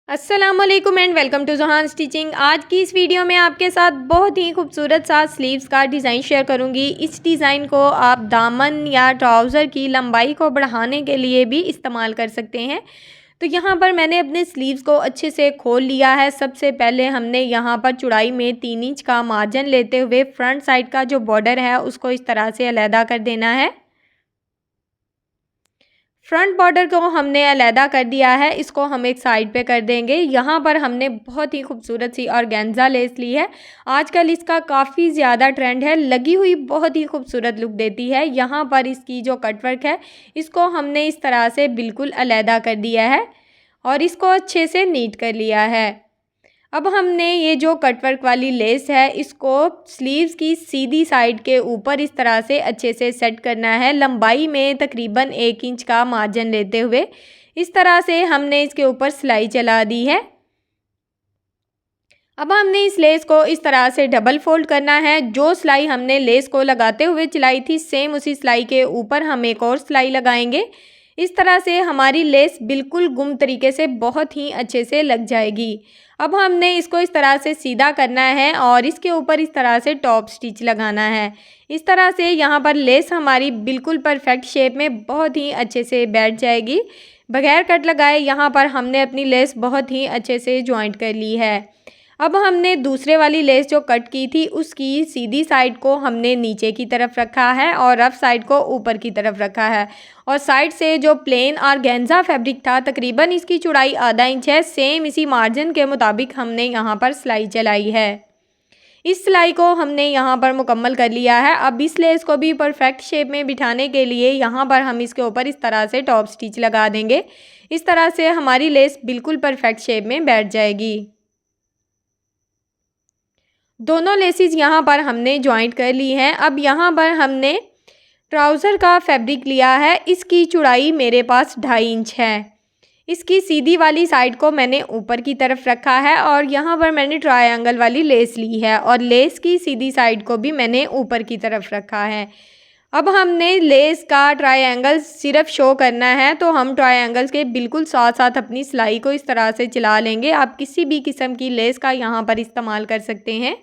अस्सलामुअलैकुम and welcome to ज़ोहान stitching. आज की इस वीडियो में आपके साथ बहुत ही खूबसूरत सा स्लीव्स का डिज़ाइन शेयर करूंगी। इस डिज़ाइन को आप दामन या ट्राउज़र की लंबाई को बढ़ाने के लिए भी इस्तेमाल कर सकते हैं। तो यहाँ पर मैंने अपने स्लीव्स को अच्छे से खोल लिया है। सबसे पहले हमने यहाँ पर चौड़ाई में 3 इंच का मार्जिन लेते हुए फ्रंट साइड का जो बॉर्डर है उसको इस तरह से अलहदा कर देना है। फ्रंट बॉर्डर को हमने अलहदा कर दिया है, इसको हम एक साइड पे कर देंगे। यहाँ पर हमने बहुत ही खूबसूरत सी ऑर्गेन्जा लेस ली है। आजकल इसका काफ़ी ज़्यादा ट्रेंड है, लगी हुई बहुत ही खूबसूरत लुक देती है। यहाँ पर इसकी जो कटवर्क है इसको हमने इस तरह से बिल्कुल अलहदा कर दिया है और इसको अच्छे से नीट कर लिया है। अब हमने ये जो कटवर्क वाली लेस है इसको स्लीव्स की सीधी साइड के ऊपर इस तरह से अच्छे से सेट करना है। लंबाई में तकरीबन 1 इंच का मार्जिन लेते हुए इस तरह से हमने इसके ऊपर सिलाई चला दी है। अब हमने इस लेस को इस तरह से डबल फोल्ड करना है। जो सिलाई हमने लेस को लगाते हुए चलाई थी सेम उसी सिलाई के ऊपर हम एक और सिलाई लगाएंगे। इस तरह से हमारी लेस बिल्कुल गुम तरीके से बहुत ही अच्छे से लग जाएगी। अब हमने इसको इस तरह से सीधा करना है और इसके ऊपर इस तरह से टॉप स्टिच लगाना है। इस तरह से यहाँ पर लेस हमारी बिल्कुल परफेक्ट शेप में बहुत ही अच्छे से बैठ जाएगी। बगैर कट लगाए यहाँ पर हमने अपनी लेस बहुत ही अच्छे से जॉइंट कर ली है। अब हमने दूसरे वाली लेस जो कट की थी उसकी सीधी साइड को हमने नीचे की तरफ रखा है और रफ साइड को ऊपर की तरफ रखा है और साइड से जो प्लेन ऑर्गेन्जा फैब्रिक था तकरीबन इसकी चौड़ाई आधा इंच है। सेम इसी मार्जिन के मुताबिक हमने यहाँ पर सिलाई चलाई है। इस सिलाई को हमने यहाँ पर मुकम्मल कर लिया है। अब इस लेस को भी परफेक्ट शेप में बिठाने के लिए यहाँ पर हम इसके ऊपर इस तरह से टॉप स्टिच लगा देंगे। इस तरह से हमारी लेस बिल्कुल परफेक्ट शेप में बैठ जाएगी। दोनों लेसिस यहाँ पर हमने जॉइंट कर ली हैं। अब यहाँ पर हमने ट्राउज़र का फैब्रिक लिया है। इसकी चौड़ाई मेरे पास 2.5 इंच है। इसकी सीधी वाली साइड को मैंने ऊपर की तरफ रखा है और यहाँ पर मैंने ट्रायंगल वाली लेस ली है और लेस की सीधी साइड को भी मैंने ऊपर की तरफ रखा है। अब हमने लेस का ट्रायंगल सिर्फ शो करना है तो हम ट्रायंगल्स के बिल्कुल साथ साथ अपनी सिलाई को इस तरह से चला लेंगे। आप किसी भी किस्म की लेस का यहाँ पर इस्तेमाल कर सकते हैं।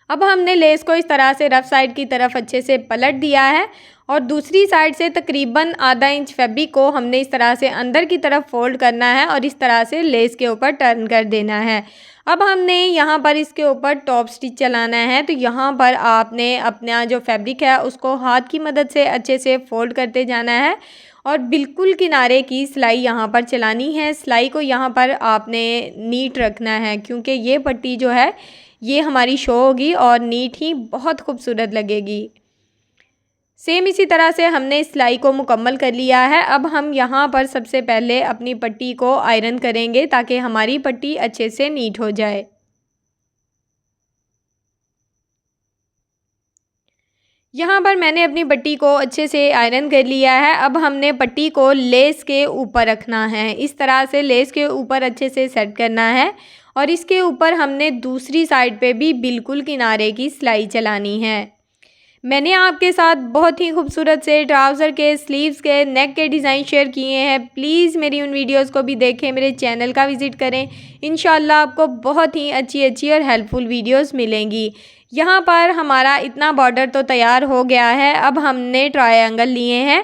अब हमने लेस को इस तरह से रफ साइड की तरफ अच्छे से पलट दिया है और दूसरी साइड से तकरीबन आधा इंच फैब्रिक को हमने इस तरह से अंदर की तरफ फोल्ड करना है और इस तरह से लेस के ऊपर टर्न कर देना है। अब हमने यहाँ पर इसके ऊपर टॉप स्टिच चलाना है तो यहाँ पर आपने अपना जो फैब्रिक है उसको हाथ की मदद से अच्छे से फोल्ड करते जाना है और बिल्कुल किनारे की सिलाई यहाँ पर चलानी है। सिलाई को यहाँ पर आपने नीट रखना है क्योंकि ये पट्टी जो है ये हमारी शो होगी और नीट ही बहुत खूबसूरत लगेगी। सेम इसी तरह से हमने सिलाई को मुकम्मल कर लिया है। अब हम यहाँ पर सबसे पहले अपनी पट्टी को आयरन करेंगे ताकि हमारी पट्टी अच्छे से नीट हो जाए। यहाँ पर मैंने अपनी पट्टी को अच्छे से आयरन कर लिया है। अब हमने पट्टी को लेस के ऊपर रखना है। इस तरह से लेस के ऊपर अच्छे से सेट करना है और इसके ऊपर हमने दूसरी साइड पे भी बिल्कुल किनारे की सिलाई चलानी है। मैंने आपके साथ बहुत ही खूबसूरत से ट्राउज़र के स्लीव्स के नेक के डिज़ाइन शेयर किए हैं। प्लीज़ मेरी उन वीडियोस को भी देखें, मेरे चैनल का विज़िट करें। इंशाल्लाह आपको बहुत ही अच्छी और हेल्पफुल वीडियोस मिलेंगी। यहाँ पर हमारा इतना बॉर्डर तो तैयार हो गया है। अब हमने ट्रायंगल लिए हैं।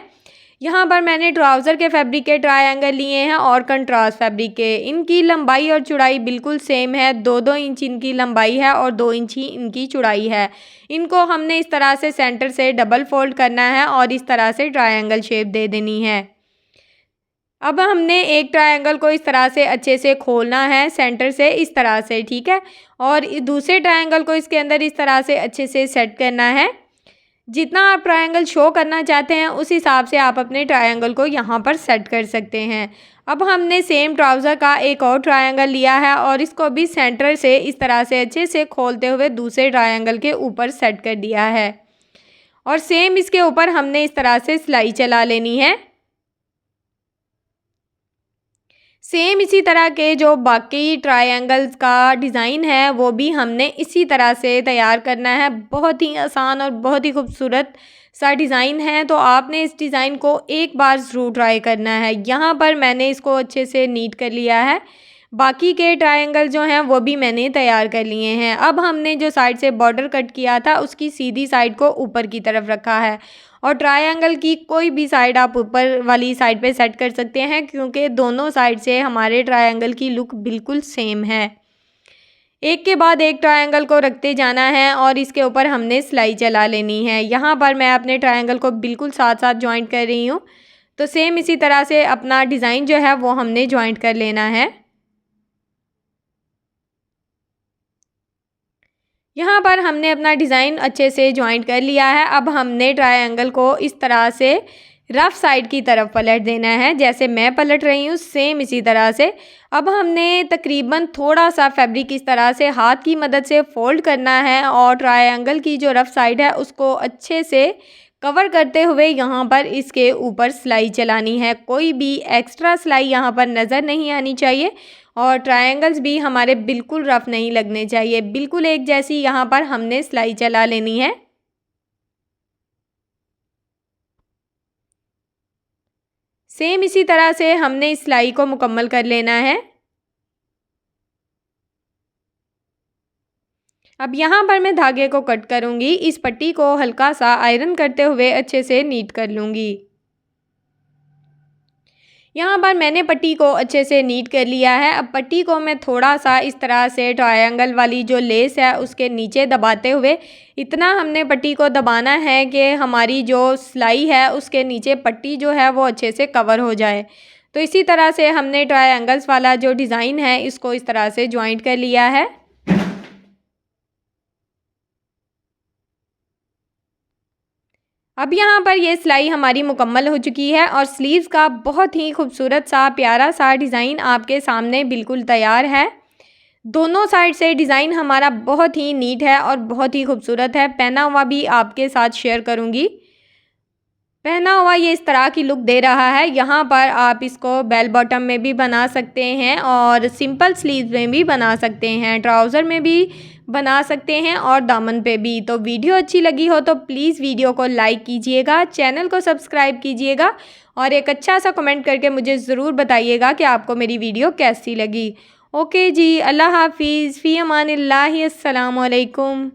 यहाँ पर मैंने ट्राउज़र के फैब्रिक के ट्रायंगल लिए हैं और कंट्रास्ट फैब्रिक के। इनकी लंबाई और चौड़ाई बिल्कुल सेम है। 2-2 इंच इनकी लंबाई है और 2 इंच ही इनकी चौड़ाई है। इनको हमने इस तरह से सेंटर से डबल फोल्ड करना है और इस तरह से ट्रायंगल शेप दे देनी है। अब हमने एक ट्रायंगल को इस तरह से अच्छे से खोलना है सेंटर से इस तरह से, ठीक है, और दूसरे ट्रायंगल को इसके अंदर इस तरह से अच्छे से सेट करना है। जितना आप ट्रायंगल शो करना चाहते हैं उस हिसाब से आप अपने ट्रायंगल को यहाँ पर सेट कर सकते हैं। अब हमने सेम ट्राउज़र का एक और ट्रायंगल लिया है और इसको भी सेंटर से इस तरह से अच्छे से खोलते हुए दूसरे ट्रायंगल के ऊपर सेट कर दिया है और सेम इसके ऊपर हमने इस तरह से सिलाई चला लेनी है। सेम इसी तरह के जो बाकी ट्रायंगल्स का डिज़ाइन है वो भी हमने इसी तरह से तैयार करना है। बहुत ही आसान और बहुत ही खूबसूरत सा डिज़ाइन है, तो आपने इस डिज़ाइन को एक बार ज़रूर ट्राई करना है। यहाँ पर मैंने इसको अच्छे से नीट कर लिया है। बाकी के ट्रायंगल जो हैं वो भी मैंने तैयार कर लिए हैं। अब हमने जो साइड से बॉर्डर कट किया था उसकी सीधी साइड को ऊपर की तरफ रखा है और ट्रायंगल की कोई भी साइड आप ऊपर वाली साइड पे सेट कर सकते हैं, क्योंकि दोनों साइड से हमारे ट्रायंगल की लुक बिल्कुल सेम है। एक के बाद एक ट्रायंगल को रखते जाना है और इसके ऊपर हमने सिलाई चला लेनी है। यहाँ पर मैं अपने ट्रायंगल को बिल्कुल साथ साथ जॉइंट कर रही हूँ, तो सेम इसी तरह से अपना डिज़ाइन जो है वो हमने जॉइंट कर लेना है। यहाँ पर हमने अपना डिज़ाइन अच्छे से जॉइंट कर लिया है। अब हमने ट्रायंगल को इस तरह से रफ़ साइड की तरफ पलट देना है, जैसे मैं पलट रही हूँ सेम इसी तरह से। अब हमने तकरीबन थोड़ा सा फैब्रिक इस तरह से हाथ की मदद से फ़ोल्ड करना है और ट्रायंगल की जो रफ़ साइड है उसको अच्छे से कवर करते हुए यहाँ पर इसके ऊपर सिलाई चलानी है। कोई भी एक्स्ट्रा सिलाई यहाँ पर नज़र नहीं आनी चाहिए और ट्रायंगल्स भी हमारे बिल्कुल रफ़ नहीं लगने चाहिए। बिल्कुल एक जैसी यहाँ पर हमने सिलाई चला लेनी है। सेम इसी तरह से हमने इस सिलाई को मुकम्मल कर लेना है। अब यहाँ पर मैं धागे को कट करूँगी। इस पट्टी को हल्का सा आयरन करते हुए अच्छे से नीट कर लूँगी। यहाँ पर मैंने पट्टी को अच्छे से नीट कर लिया है। अब पट्टी को मैं थोड़ा सा इस तरह से ट्रायंगल वाली जो लेस है उसके नीचे दबाते हुए, इतना हमने पट्टी को दबाना है कि हमारी जो सिलाई है उसके नीचे पट्टी जो है वो अच्छे से कवर हो जाए। तो इसी तरह से हमने ट्रायंगल्स वाला जो डिज़ाइन है इसको इस तरह से जॉइंट कर लिया है। अब यहाँ पर ये सिलाई हमारी मुकम्मल हो चुकी है और स्लीव्स का बहुत ही खूबसूरत सा प्यारा सा डिज़ाइन आपके सामने बिल्कुल तैयार है। दोनों साइड से डिज़ाइन हमारा बहुत ही नीट है और बहुत ही खूबसूरत है। पहना हुआ भी आपके साथ शेयर करूँगी। पहना हुआ ये इस तरह की लुक दे रहा है। यहाँ पर आप इसको बेल बॉटम में भी बना सकते हैं और सिंपल स्लीव्स में भी बना सकते हैं, ट्राउज़र में भी बना सकते हैं और दामन पे भी। तो वीडियो अच्छी लगी हो तो प्लीज़ वीडियो को लाइक कीजिएगा, चैनल को सब्सक्राइब कीजिएगा और एक अच्छा सा कमेंट करके मुझे ज़रूर बताइएगा कि आपको मेरी वीडियो कैसी लगी। ओके जी, अल्लाह हाफिज़, फ़ी अमानिल्लाहि, अस्सलामु अलैकुम।